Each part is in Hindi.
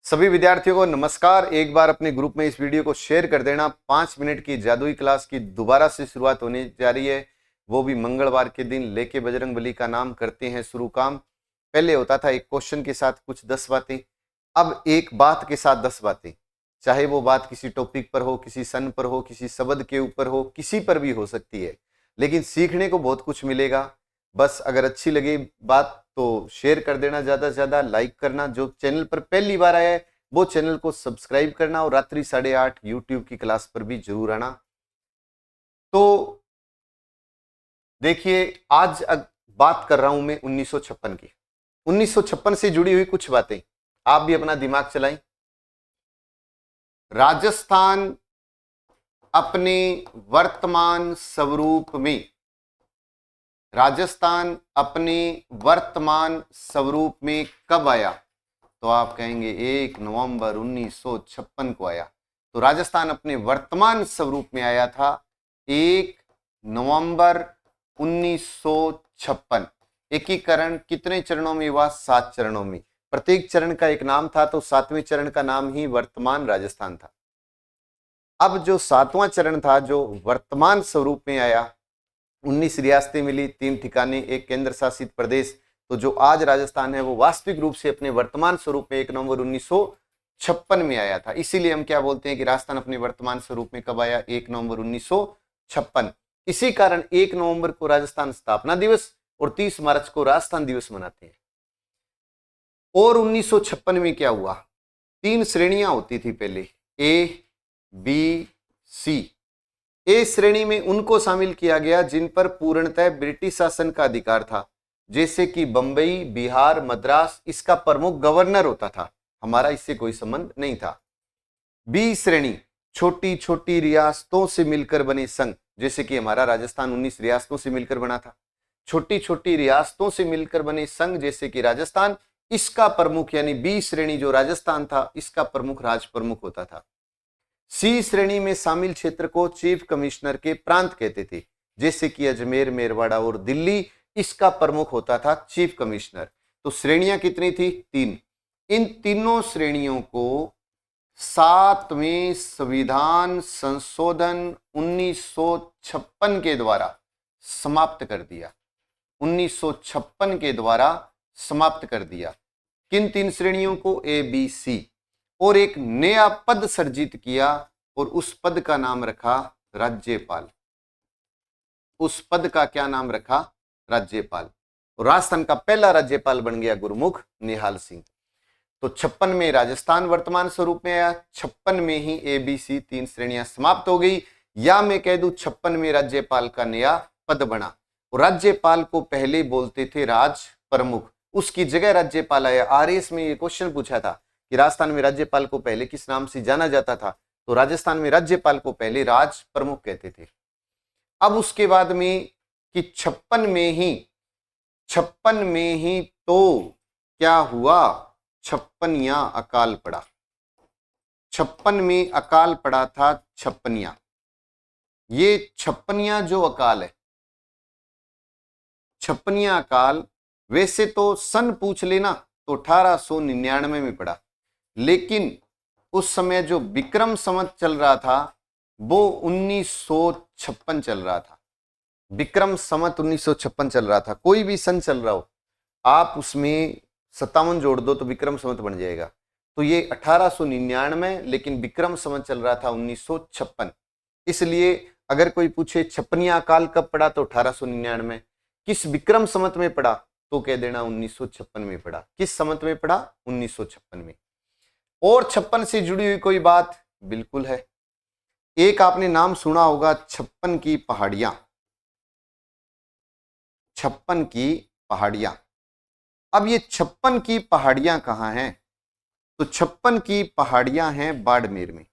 सभी विद्यार्थियों को नमस्कार। एक बार अपने ग्रुप में इस वीडियो को शेयर कर देना। 5 मिनट की जादुई क्लास की दोबारा से शुरुआत होने जा रही है, वो भी मंगलवार के दिन। लेके बजरंगबली का नाम करते हैं शुरू काम। पहले होता था एक क्वेश्चन के साथ कुछ 10 बातें, अब एक बात के साथ 10 बातें। चाहे वो बात किसी टॉपिक पर हो, किसी सन पर हो, किसी शब्द के ऊपर हो, किसी पर भी हो सकती है, लेकिन सीखने को बहुत कुछ मिलेगा। बस अगर अच्छी लगे बात तो शेयर कर देना, ज्यादा से ज्यादा लाइक करना। जो चैनल पर पहली बार आया है वो चैनल को सब्सक्राइब करना, और रात्रि 8:30 यूट्यूब की क्लास पर भी जरूर आना। तो देखिए, आज बात कर रहा हूं मैं 1956 की। 1956 से जुड़ी हुई कुछ बातें आप भी अपना दिमाग चलाएं। राजस्थान अपने वर्तमान स्वरूप में, राजस्थान अपने वर्तमान स्वरूप में कब आया? तो आप कहेंगे 1 नवंबर 1956 को आया। तो राजस्थान अपने वर्तमान स्वरूप में आया था 1 नवंबर 1956। एकीकरण कितने चरणों में हुआ? 7 चरणों में। प्रत्येक चरण का एक नाम था, तो 7वें चरण का नाम ही वर्तमान राजस्थान था। अब जो 7वां चरण था, जो वर्तमान स्वरूप में आया, 19 रियासतें मिली, 3 ठिकाने, एक केंद्र शासित प्रदेश। तो जो आज राजस्थान है वो वास्तविक रूप से अपने वर्तमान स्वरूप में 1 नवंबर 1956 में आया था। इसीलिए हम क्या बोलते हैं कि राजस्थान अपने वर्तमान स्वरूप में कब आया? 1 नवंबर 1956। इसी कारण 1 नवंबर को राजस्थान स्थापना दिवस और 30 मार्च को राजस्थान दिवस मनाते हैं। और 1956 में क्या हुआ? 3 श्रेणियां होती थी पहले, ए, बी, सी। ए श्रेणी में उनको शामिल किया गया जिन पर पूर्णतः ब्रिटिश शासन का अधिकार था, जैसे कि बंबई, बिहार, मद्रास। इसका प्रमुख गवर्नर होता था, हमारा इससे कोई संबंध नहीं था। बी श्रेणी, छोटी छोटी रियासतों से मिलकर बने संघ, जैसे कि हमारा राजस्थान 19 रियासतों से मिलकर बना था। छोटी छोटी रियासतों से मिलकर बने संघ, जैसे कि राजस्थान, इसका प्रमुख यानी बी श्रेणी जो राजस्थान था, इसका प्रमुख राज प्रमुख होता था। सी श्रेणी में शामिल क्षेत्र को चीफ कमिश्नर के प्रांत कहते थे, जैसे कि अजमेर, मेरवाड़ा और दिल्ली। इसका प्रमुख होता था चीफ कमिश्नर। तो श्रेणियां कितनी थी? 3। इन तीनों श्रेणियों को 7वें संविधान संशोधन 1956 के द्वारा समाप्त कर दिया। 1956 के द्वारा समाप्त कर दिया। किन 3 श्रेणियों को? ए, बी, सी। और एक नया पद सर्जित किया, और उस पद का नाम रखा राज्यपाल। उस पद का क्या नाम रखा? राज्यपाल। और राजस्थान का पहला राज्यपाल बन गया गुरमुख निहाल सिंह। तो 56 में राजस्थान वर्तमान स्वरूप में आया, 56 में ही ए, बी, सी 3 श्रेणियां समाप्त हो गई। या मैं कह दूं 56 में राज्यपाल का नया पद बना। और राज्यपाल को पहले बोलते थे राज प्रमुख, उसकी जगह राज्यपाल आया। आरएस में ये क्वेश्चन पूछा था कि राजस्थान में राज्यपाल को पहले किस नाम से जाना जाता था? तो राजस्थान में राज्यपाल को पहले राज प्रमुख कहते थे। अब उसके बाद में कि 56 में ही तो क्या हुआ? 56 अकाल पड़ा। 56 में अकाल पड़ा था। 56 ये 56 जो अकाल है, 56 अकाल, वैसे तो सन पूछ लेना तो 1899 में पड़ा, लेकिन उस समय जो विक्रम संवत चल रहा था वो 1956 चल रहा था। विक्रम संवत 1956 चल रहा था। कोई भी सन चल रहा हो, आप उसमें 57 जोड़ दो तो विक्रम संवत बन जाएगा। तो ये 1899, लेकिन विक्रम संवत चल रहा था 1956। इसलिए अगर कोई पूछे 56 अकाल कब पड़ा, तो 1899। किस विक्रम संवत में पड़ा, तो कह देना 1956 में पड़ा। किस संवत में पड़ा? 1956 में। और 56 से जुड़ी हुई कोई बात? बिल्कुल है। एक आपने नाम सुना होगा, 56 की पहाड़ियां। 56 की पहाड़ियां। अब ये 56 की पहाड़ियां कहां हैं? तो 56 की पहाड़ियां हैं बाड़मेर में।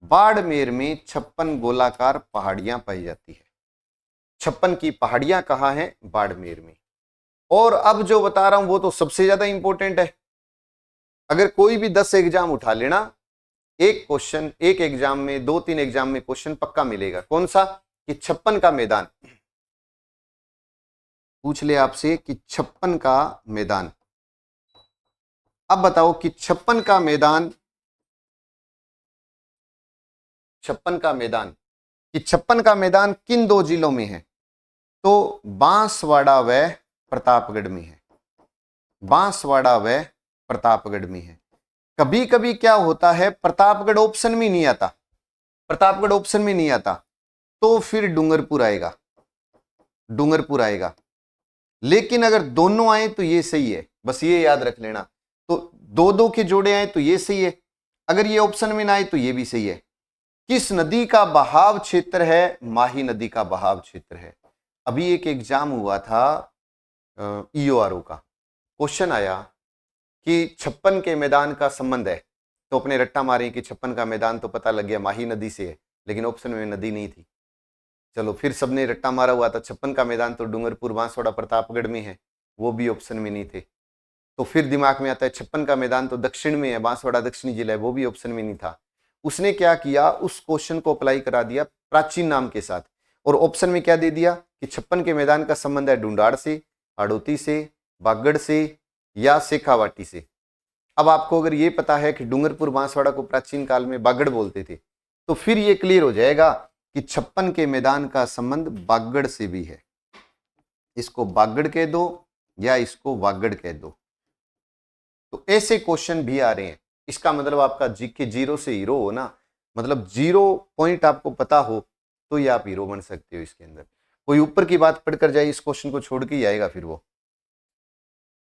बाड़मेर में 56 गोलाकार पहाड़ियां पाई जाती है। 56 की पहाड़ियां कहां हैं? बाड़मेर में। और अब जो बता रहा हूं वो तो सबसे ज्यादा इंपॉर्टेंट है। अगर कोई भी 10 एग्जाम उठा लेना, एक क्वेश्चन एक एग्जाम में, 2-3 एग्जाम में क्वेश्चन पक्का मिलेगा। कौन सा? कि 56 का मैदान पूछ ले आपसे कि 56 का मैदान अब बताओ कि 56 का मैदान, 56 का मैदान, कि 56 का मैदान किन दो जिलों में है? तो बांसवाड़ा व प्रतापगढ़ में है। बांसवाड़ा व प्रतापगढ़ में है। कभी कभी क्या होता है, प्रतापगढ़ ऑप्शन में नहीं आता, प्रतापगढ़ ऑप्शन में नहीं आता, तो फिर डूंगरपुर आएगा, डूंगरपुर आएगा। लेकिन अगर दोनों आए तो ये सही है, बस ये याद रख लेना। तो दो दो के जोड़े आए तो ये सही है, अगर ये ऑप्शन में ना आए तो ये भी सही है। किस नदी का बहाव क्षेत्र है? माही नदी का बहाव क्षेत्र है। अभी एक एग्जाम हुआ था ईओआरओ का, क्वेश्चन आया कि 56 के मैदान का संबंध है, तो अपने रट्टा मारे कि 56 का मैदान तो पता लग गया माही नदी से है, लेकिन ऑप्शन में नदी नहीं थी। चलो फिर सबने रट्टा मारा हुआ था, 56 का मैदान तो डूंगरपुर बांसवाड़ा प्रतापगढ़ में है, वो भी ऑप्शन में नहीं थे। तो फिर दिमाग में आता है 56 का मैदान तो दक्षिण में है, बांसवाड़ा दक्षिणी जिला है, वो भी ऑप्शन में नहीं था। उसने क्या किया, उस क्वेश्चन को अप्लाई करा दिया प्राचीन नाम के साथ, और ऑप्शन में क्या दे दिया कि 56 के मैदान का संबंध है ढूंढाड़ से, हाड़ौती से, बागड़ से या शेखावाटी से। अब आपको अगर ये पता है कि डूंगरपुर बांसवाड़ा को प्राचीन काल में बागड़ बोलते थे, तो फिर ये क्लियर हो जाएगा कि 56 के मैदान का संबंध बागड़ से भी है। इसको बागड़ कह दो या इसको वागड़ कह दो। तो ऐसे क्वेश्चन भी आ रहे हैं। इसका मतलब आपका जीके 0 से हीरो हो ना, मतलब 0 पॉइंट आपको पता हो तो ये आप हीरो बन सकते हो। इसके अंदर कोई ऊपर की बात पढ़कर जाए, इस क्वेश्चन को छोड़ के ही आएगा फिर वो।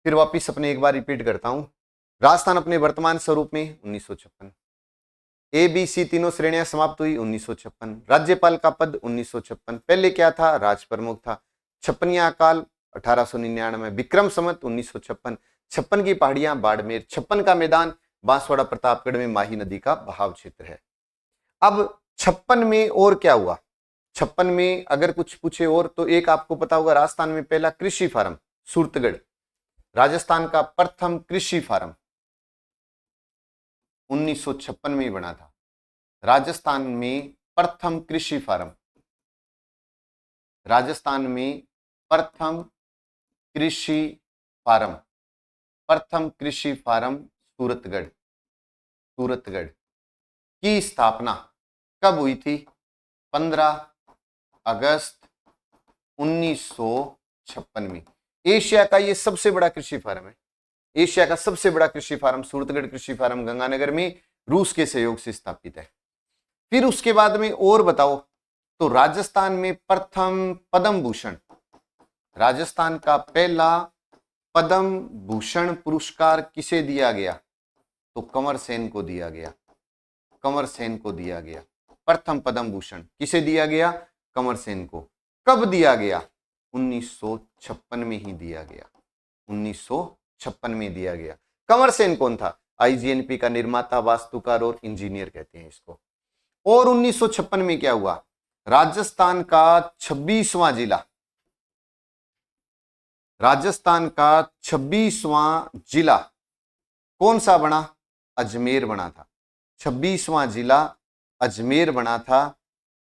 फिर वापिस अपने एक बार रिपीट करता हूं। राजस्थान अपने वर्तमान स्वरूप में 1956, ABC तीनों श्रेणियां समाप्त हुई 1956, राज्यपाल का पद 1956, पहले क्या था, राज प्रमुख था, 56वां काल 1899, विक्रम संवत 1956, 56 की पहाड़ियां बाड़मेर, 56 का मैदान बांसवाड़ा प्रतापगढ़ में माही नदी का बहाव क्षेत्र है। अब 56 में और क्या हुआ, 56 में अगर कुछ पूछे और तो एक आपको पता होगा, राजस्थान में पहला कृषि फार्म सूरतगढ़, राजस्थान का प्रथम कृषि फार्म 1956 में ही बना था। राजस्थान में प्रथम कृषि फार्म, राजस्थान में प्रथम कृषि फार्म, प्रथम कृषि फार्म सूरतगढ़, सूरतगढ़ की स्थापना कब हुई थी? 15 अगस्त 1956 में। एशिया का ये सबसे बड़ा कृषि फार्म है, एशिया का सबसे बड़ा कृषि फार्म सूरतगढ़ कृषि फार्म गंगानगर में रूस के सहयोग से स्थापित है। फिर उसके बाद में और बताओ, तो राजस्थान में प्रथम पद्म भूषण, राजस्थान का पहला पद्म भूषण पुरस्कार किसे दिया गया? तो कंवर सेन को दिया गया, कंवर सेन को दिया गया। प्रथम पद्म भूषण किसे दिया गया? कंवर सेन को। कब दिया गया? 1956 में ही दिया गया, 1956 में दिया गया। कंवर सेन कौन था? IGNP का निर्माता, वास्तुकार और इंजीनियर कहते हैं इसको। और 1956 में क्या हुआ? राजस्थान का 26वां जिला, राजस्थान का 26वां जिला कौन सा बना? अजमेर बना था। 26वां जिला अजमेर बना था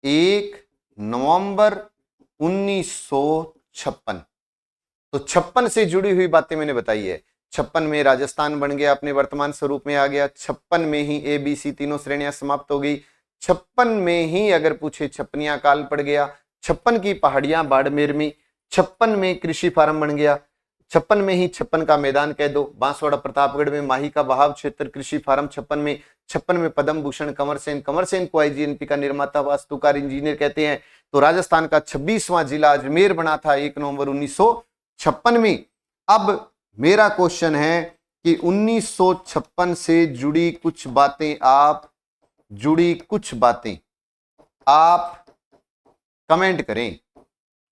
1 नवंबर 1956। तो 56 से जुड़ी हुई बातें मैंने बताई है। 56 में राजस्थान बन गया, अपने वर्तमान स्वरूप में आ गया। 56 में ही ABC तीनों श्रेणियां समाप्त हो गई। 56 में ही अगर पूछे 56वां काल पड़ गया। 56 की पहाड़ियां बाड़मेर में, 56 में कृषि फार्म बन गया, 56 में ही 56 का मैदान कह दो, बांसवाड़ा प्रतापगढ़ में माही का बहाव क्षेत्र कृषि फार्म 56 में, 56 में पद्म भूषण कंवर सेन, कंवर सेन को IGNP का निर्माता, वास्तुकार, इंजीनियर कहते हैं। तो राजस्थान का 26वां जिला अजमेर बना था 1 नवंबर 1956 में। अब मेरा क्वेश्चन है कि 1956 से जुड़ी कुछ बातें आप कमेंट करें,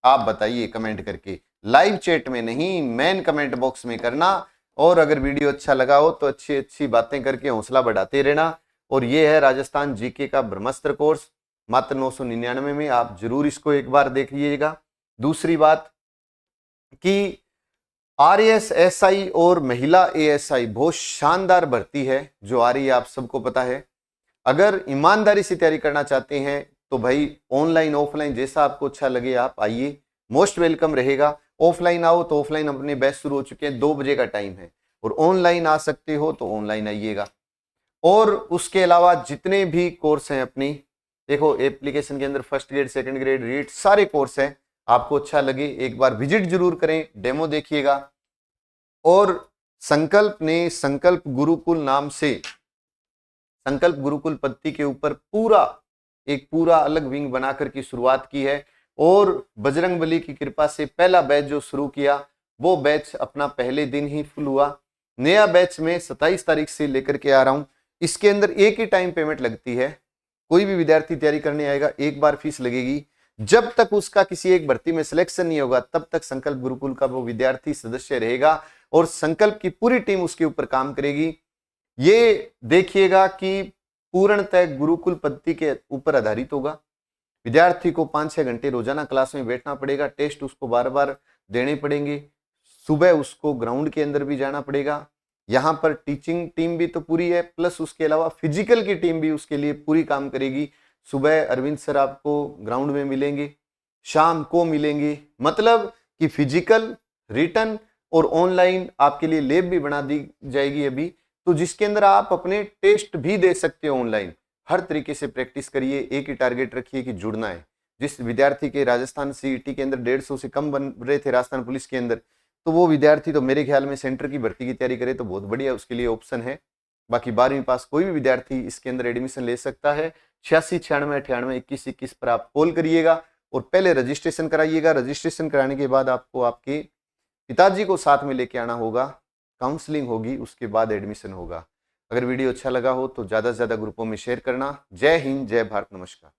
आप बताइए कमेंट करके, लाइव चैट में नहीं, मेन कमेंट बॉक्स में करना। और अगर वीडियो अच्छा लगा हो तो अच्छी अच्छी बातें करके हौसला बढ़ाते रहना। और ये है राजस्थान जीके का ब्रह्मास्त्र कोर्स, मात्र 999 में। आप जरूर इसको एक बार देखिएगा। दूसरी बात कि RSSI और महिला ASI बहुत शानदार भर्ती है जो आ रही है, आप सबको पता है। अगर ईमानदारी से तैयारी करना चाहते हैं तो भाई ऑनलाइन ऑफलाइन जैसा आपको अच्छा लगे आप आइए, मोस्ट वेलकम रहेगा। ऑफलाइन आओ तो ऑफलाइन अपने बैच शुरू हो चुके हैं, 2 बजे का टाइम है। और ऑनलाइन आ सकते हो तो ऑनलाइन आइएगा। और उसके अलावा जितने भी कोर्स हैं अपनी, देखो एप्लीकेशन के अंदर first grade, second grade, REET, सारे कोर्स हैं। आपको अच्छा लगे एक बार विजिट जरूर करें, डेमो देखिएगा। और संकल्प ने संकल्प गुरुकुल नाम से संकल्प गुरुकुल पद्धति के ऊपर पूरा अलग विंग बनाकर की शुरुआत की है। और बजरंगबली की कृपा से पहला बैच जो शुरू किया वो बैच अपना पहले दिन ही फुल हुआ। नया बैच में 27 तारीख से लेकर के आ रहा हूं। इसके अंदर एक ही टाइम पेमेंट लगती है। कोई भी विद्यार्थी तैयारी करने आएगा एक बार फीस लगेगी। जब तक उसका किसी एक भर्ती में सिलेक्शन नहीं होगा तब तक संकल्प गुरुकुल का वो विद्यार्थी सदस्य रहेगा और संकल्प की पूरी टीम उसके ऊपर काम करेगी। ये देखिएगा कि पूर्णतः गुरुकुल पद्धति के ऊपर आधारित होगा। विद्यार्थी को 5-6 घंटे रोजाना क्लास में बैठना पड़ेगा, टेस्ट उसको बार बार देने पड़ेंगे, सुबह उसको ग्राउंड के अंदर भी जाना पड़ेगा। यहाँ पर टीचिंग टीम भी तो पूरी है, प्लस उसके अलावा फिजिकल की टीम भी उसके लिए पूरी काम करेगी। सुबह अरविंद सर आपको ग्राउंड में मिलेंगे, शाम को मिलेंगे, मतलब कि फिजिकल, रिटन और ऑनलाइन आपके लिए लैब भी बना दी जाएगी अभी, तो जिसके अंदर आप अपने टेस्ट भी दे सकते हो ऑनलाइन। हर तरीके से प्रैक्टिस करिए, एक ही टारगेट रखिए कि जुड़ना है। जिस विद्यार्थी के राजस्थान सीईटी के अंदर 150 से कम बन रहे थे राजस्थान पुलिस के अंदर, तो वो विद्यार्थी तो मेरे ख्याल में सेंटर की भर्ती की तैयारी करे तो बहुत बढ़िया उसके लिए ऑप्शन है। बाकी 12वीं पास कोई भी विद्यार्थी इसके अंदर एडमिशन ले सकता है। 86 96 98 21 21 पर आप कॉल करिएगा और पहले रजिस्ट्रेशन कराइएगा। रजिस्ट्रेशन कराने के बाद आपको आपके पिताजी को साथ में लेके आना होगा, काउंसलिंग होगी, उसके बाद एडमिशन होगा। अगर वीडियो अच्छा लगा हो तो ज़्यादा से ज़्यादा ग्रुपों में शेयर करना। जय हिंद, जय भारत, नमस्कार।